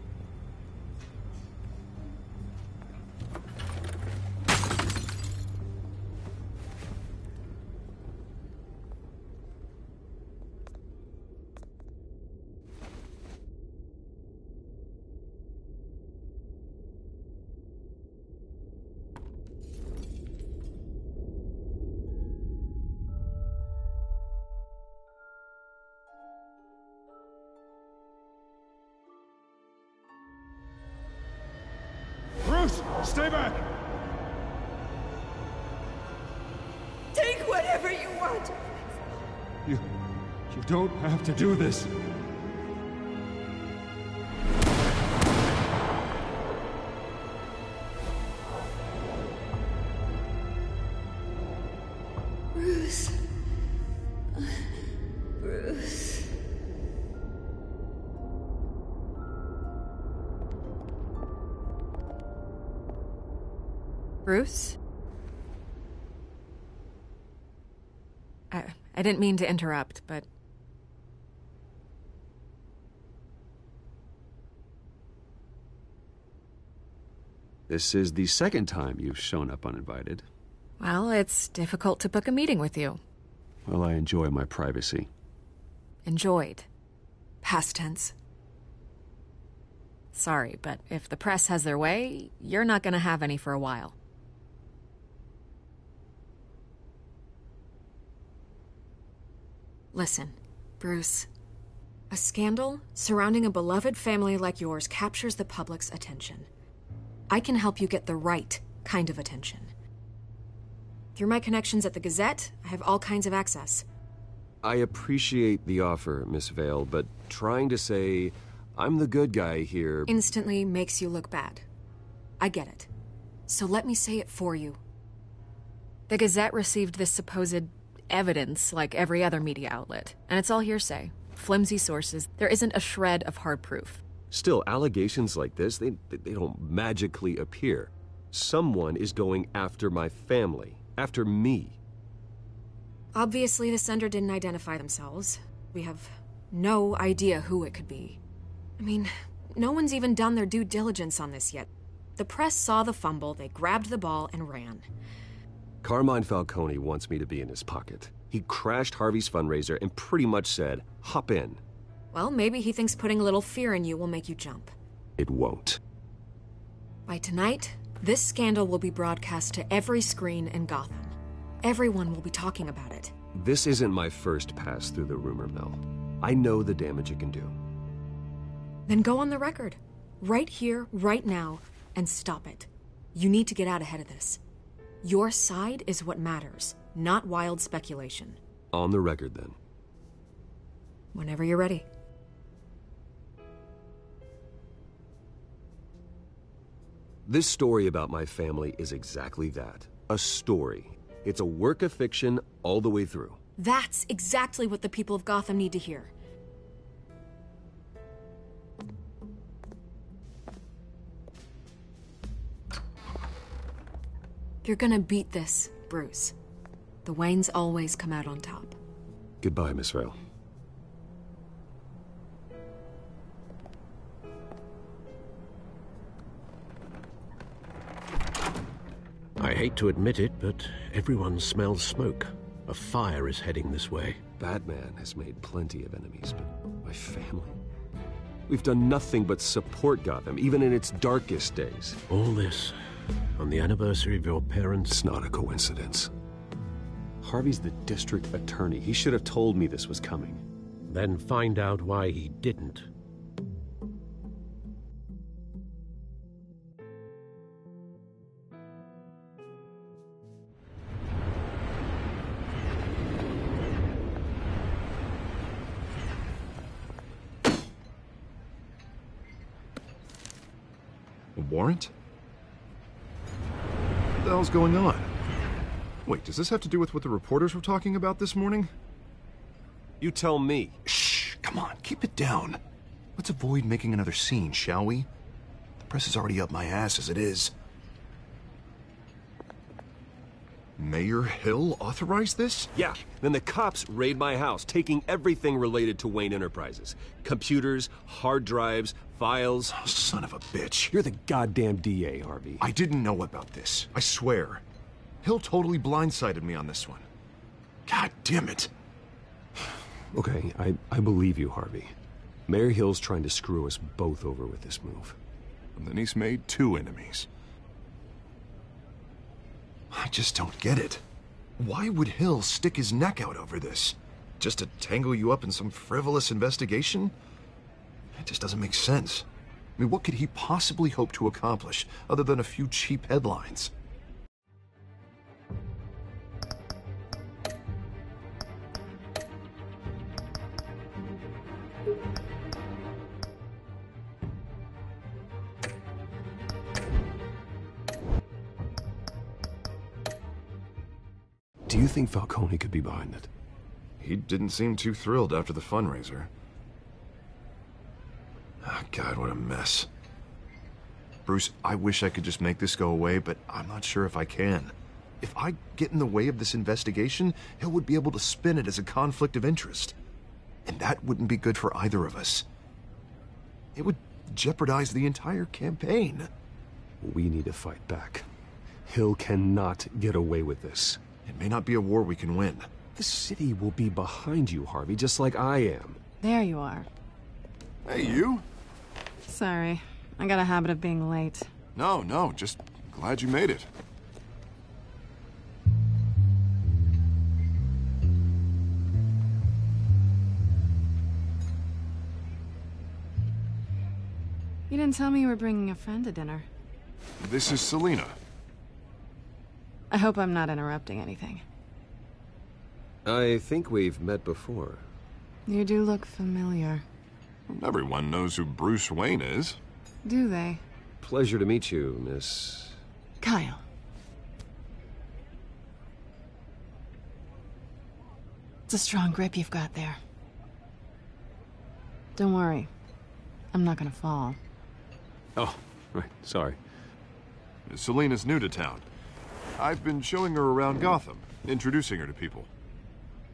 Bruce, stay back! Take whatever you want. You don't have to do this. Bruce. Bruce. Bruce? I didn't mean to interrupt, but... This is the second time you've shown up uninvited. Well, it's difficult to book a meeting with you. Well, I enjoy my privacy. Enjoyed. Past tense. Sorry, but if the press has their way, you're not gonna have any for a while. Listen, Bruce. A scandal surrounding a beloved family like yours captures the public's attention. I can help you get the right kind of attention. Through my connections at the Gazette, I have all kinds of access. I appreciate the offer, Miss Vale, but trying to say I'm the good guy here instantly makes you look bad. I get it. So let me say it for you. The Gazette received this supposed evidence like every other media outlet, and it's all hearsay. Flimsy sources. There isn't a shred of hard proof. Still, allegations like this, they don't magically appear. Someone is going after my family, after me. Obviously, the sender didn't identify themselves. We have no idea who it could be. I mean, no one's even done their due diligence on this yet. The press saw the fumble, they grabbed the ball and ran. Carmine Falcone wants me to be in his pocket. He crashed Harvey's fundraiser and pretty much said, hop in. Well, maybe he thinks putting a little fear in you will make you jump. It won't. By tonight, this scandal will be broadcast to every screen in Gotham. Everyone will be talking about it. This isn't my first pass through the rumor mill. I know the damage it can do. Then go on the record. Right here, right now, and stop it. You need to get out ahead of this. Your side is what matters, not wild speculation. On the record, then. Whenever you're ready. This story about my family is exactly that. A story. It's a work of fiction all the way through. That's exactly what the people of Gotham need to hear. You're gonna beat this, Bruce. The Waynes always come out on top. Goodbye, Miss Vale. I hate to admit it, but everyone smells smoke. A fire is heading this way. Batman has made plenty of enemies, but my family? We've done nothing but support Gotham, even in its darkest days. All this on the anniversary of your parents'... It's not a coincidence. Harvey's the district attorney. He should have told me this was coming. Then find out why he didn't. A warrant? What the hell's going on? Wait, does this have to do with what the reporters were talking about this morning? You tell me. Shh, come on, keep it down. Let's avoid making another scene, shall we? The press is already up my ass as it is. Mayor Hill authorized this? Yeah, then the cops raid my house, taking everything related to Wayne Enterprises. Computers, hard drives, files. Oh, son of a bitch. You're the goddamn DA, Harvey. I didn't know about this. I swear. Hill totally blindsided me on this one. God damn it. Okay, I believe you, Harvey. Mayor Hill's trying to screw us both over with this move. And then he's made two enemies. I just don't get it. Why would Hill stick his neck out over this? Just to tangle you up in some frivolous investigation? It just doesn't make sense. I mean, what could he possibly hope to accomplish other than a few cheap headlines? Do you think Falcone could be behind it? He didn't seem too thrilled after the fundraiser. Oh, God, what a mess. Bruce, I wish I could just make this go away, but I'm not sure if I can. If I get in the way of this investigation, Hill would be able to spin it as a conflict of interest. And that wouldn't be good for either of us. It would jeopardize the entire campaign. We need to fight back. Hill cannot get away with this. It may not be a war we can win. The city will be behind you, Harvey, just like I am. There you are. Hey, you? Sorry. I got a habit of being late. No, just glad you made it. You didn't tell me you were bringing a friend to dinner. This is Selina. I hope I'm not interrupting anything. I think we've met before. You do look familiar. Everyone knows who Bruce Wayne is. Do they? Pleasure to meet you, Miss... Kyle. It's a strong grip you've got there. Don't worry. I'm not gonna fall. Oh, right. Sorry. Selina's new to town. I've been showing her around Gotham, introducing her to people.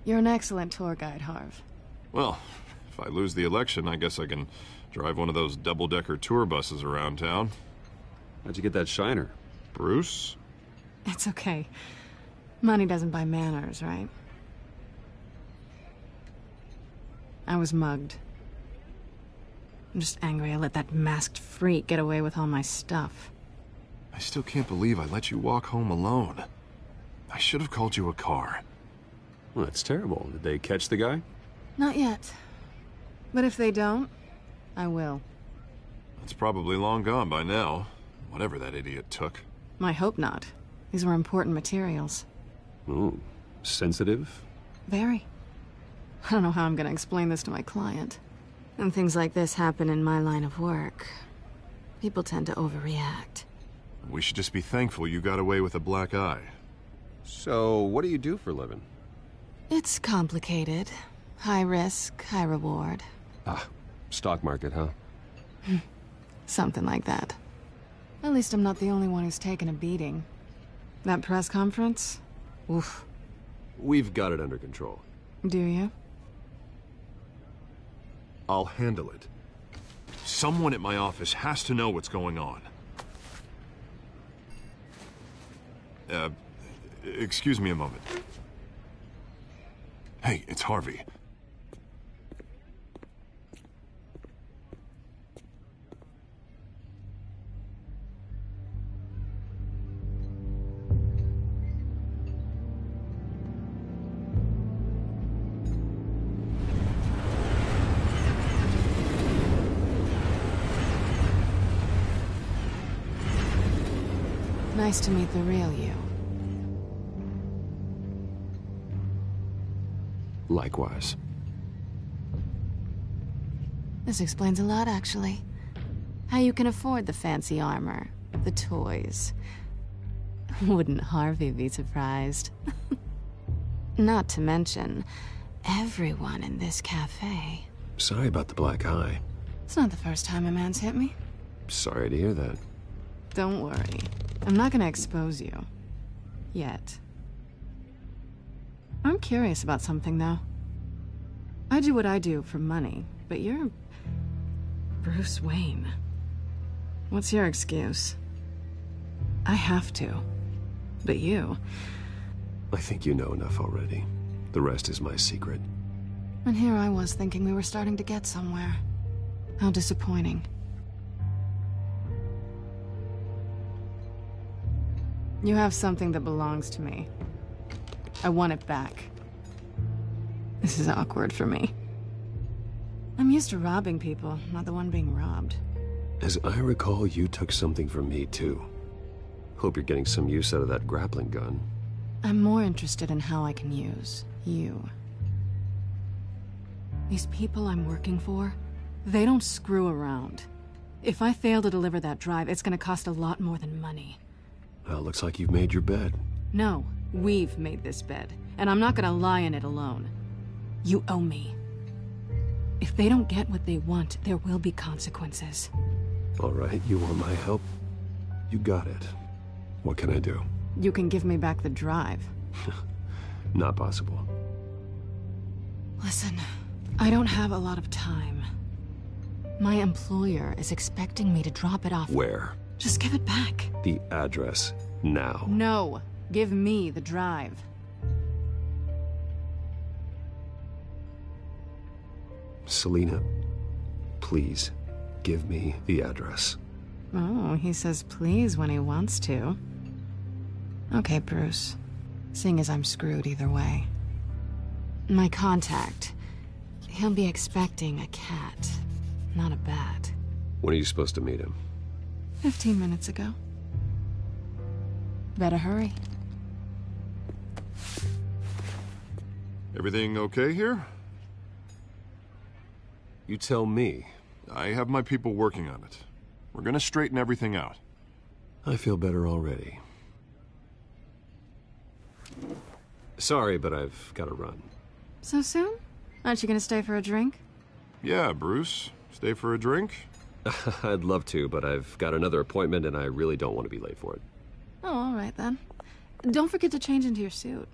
You're an excellent tour guide, Harv. Well, if I lose the election, I guess I can drive one of those double-decker tour buses around town. How'd you get that shiner? Bruce? It's okay. Money doesn't buy manners, right? I was mugged. I'm just angry I let that masked freak get away with all my stuff. I still can't believe I let you walk home alone. I should have called you a car. Well, that's terrible. Did they catch the guy? Not yet. But if they don't, I will. It's probably long gone by now, whatever that idiot took. I hope not. These were important materials. Ooh, sensitive? Very. I don't know how I'm gonna explain this to my client. And things like this happen in my line of work. People tend to overreact. We should just be thankful you got away with a black eye. So, what do you do for a living? It's complicated. High risk, high reward. Ah, stock market, huh? Something like that. At least I'm not the only one who's taken a beating. That press conference? Oof. We've got it under control. Do you? I'll handle it. Someone at my office has to know what's going on. Excuse me a moment. Hey, it's Harvey. Nice to meet the real you. Likewise. This explains a lot, actually. How you can afford the fancy armor, the toys. Wouldn't Harvey be surprised? Not to mention, everyone in this cafe. Sorry about the black eye. It's not the first time a man's hit me. Sorry to hear that. Don't worry. I'm not gonna expose you. Yet. I'm curious about something, though. I do what I do for money, but you're... Bruce Wayne. What's your excuse? I have to. But you... I think you know enough already. The rest is my secret. And here I was thinking we were starting to get somewhere. How disappointing. You have something that belongs to me. I want it back. This is awkward for me. I'm used to robbing people, not the one being robbed. As I recall, you took something from me, too. Hope you're getting some use out of that grappling gun. I'm more interested in how I can use you. These people I'm working for, they don't screw around. If I fail to deliver that drive, it's gonna cost a lot more than money. Well, looks like you've made your bed. No, we've made this bed, and I'm not gonna lie in it alone. You owe me. If they don't get what they want, there will be consequences. All right, you want my help? You got it. What can I do? You can give me back the drive. Not possible. Listen, I don't have a lot of time. My employer is expecting me to drop it off. Where? Just give it back. The address, now. No, give me the drive. Selina, please, give me the address. Oh, he says please when he wants to. Okay, Bruce. Seeing as I'm screwed either way. My contact. He'll be expecting a cat, not a bat. When are you supposed to meet him? 15 minutes ago. Better hurry. Everything okay here? You tell me. I have my people working on it. We're gonna straighten everything out. I feel better already. Sorry, but I've got to run. So soon? Aren't you gonna stay for a drink? Yeah, Bruce. Stay for a drink? I'd love to, but I've got another appointment and I really don't want to be late for it. Oh, all right then. Don't forget to change into your suit.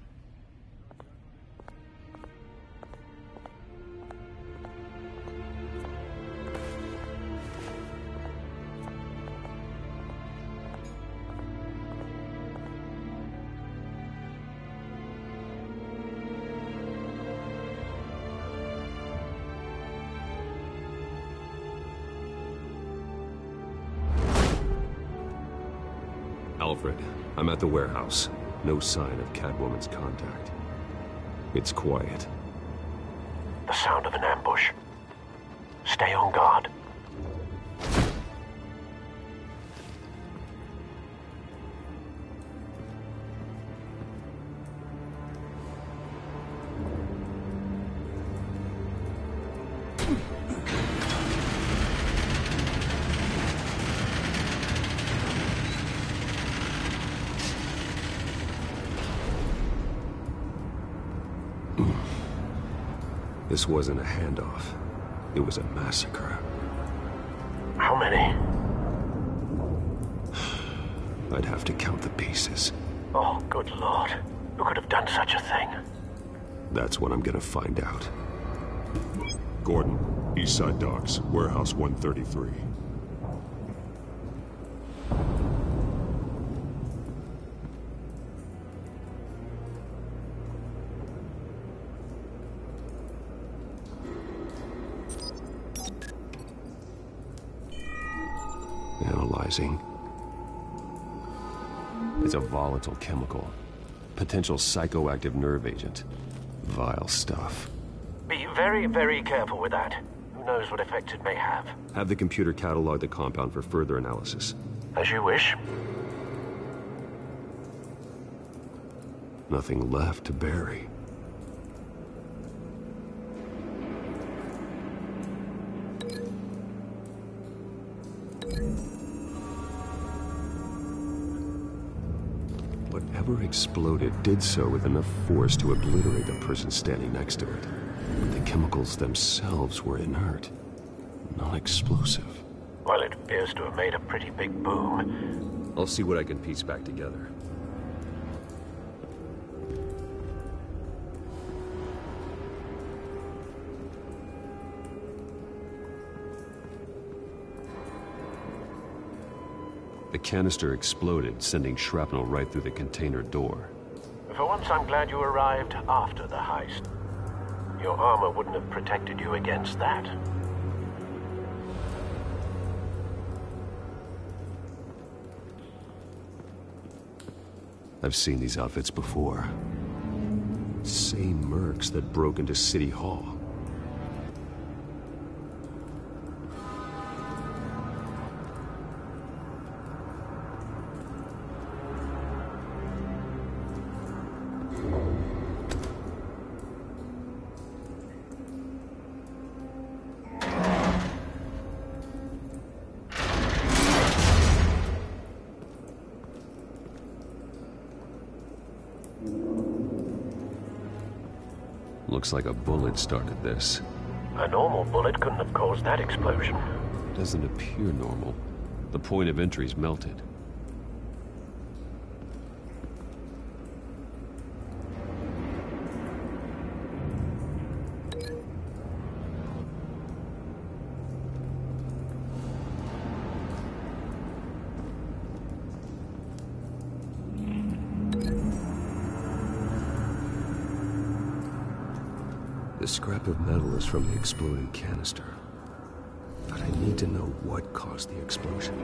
Alfred, I'm at the warehouse. No sign of Catwoman's contact. It's quiet. The sound of an ambush. Stay on guard. This wasn't a handoff. It was a massacre. How many? I'd have to count the pieces. Oh, good Lord. Who could have done such a thing? That's what I'm gonna find out. Gordon, Eastside Docks, Warehouse 133. Analyzing. It's a volatile chemical. Potential psychoactive nerve agent. Vile stuff. Be very, very careful with that. Who knows what effect it may have. Have the computer catalog the compound for further analysis. As you wish. Nothing left to bury. Whatever exploded did so with enough force to obliterate the person standing next to it. But the chemicals themselves were inert, non-explosive. Well, it appears to have made a pretty big boom. I'll see what I can piece back together. The canister exploded, sending shrapnel right through the container door. For once, I'm glad you arrived after the heist. Your armor wouldn't have protected you against that. I've seen these outfits before. Same mercs that broke into City Hall. Looks like a bullet started this. A normal bullet couldn't have caused that explosion. Doesn't appear normal. The point of entry's melted. The scrap of metal is from the exploding canister. But I need to know what caused the explosion.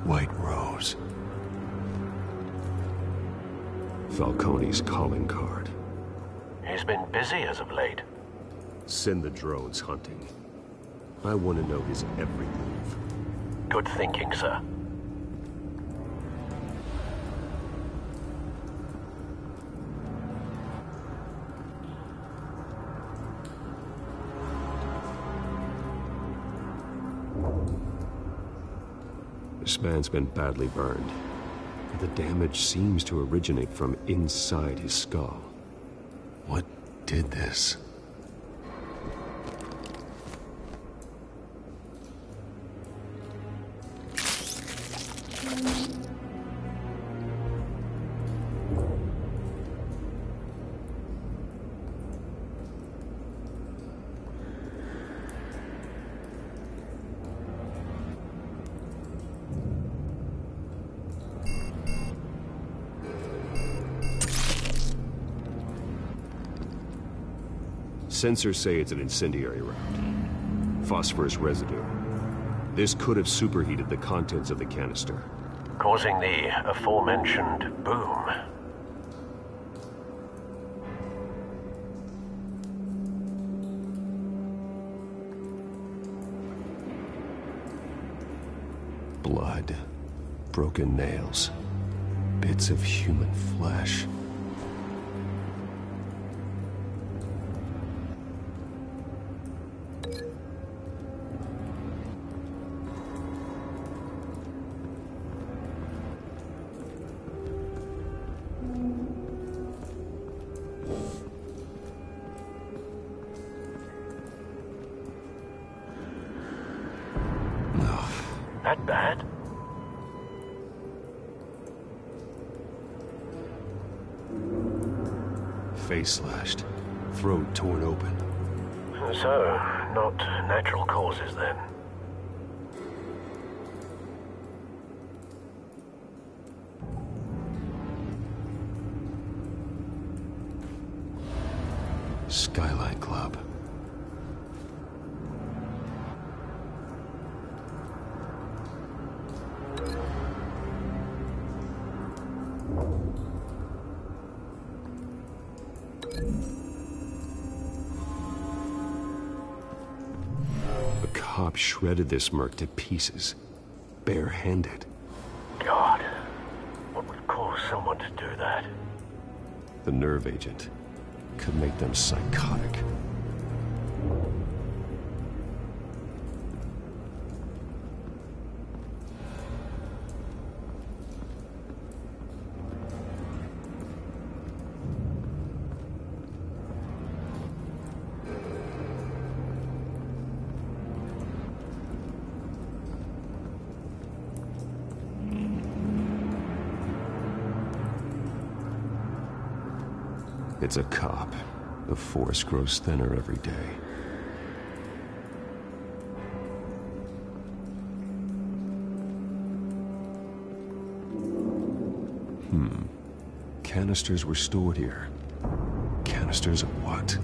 White Rose. Falcone's calling card. He's been busy as of late. Send the drones hunting. I want to know his every move. Good thinking, sir. This man's been badly burned. The damage seems to originate from inside his skull. What did this? Sensors say it's an incendiary round. Phosphorus residue. This could have superheated the contents of the canister, causing the aforementioned boom. Blood, broken nails, bits of human flesh. That bad? Face slashed, throat torn open. So, not natural causes then. Skyline Club. A cop shredded this merc to pieces, bare-handed. God, what would cause someone to do that? The nerve agent could make them psychotic. It's a cop. The force grows thinner every day. Canisters were stored here. Canisters of what?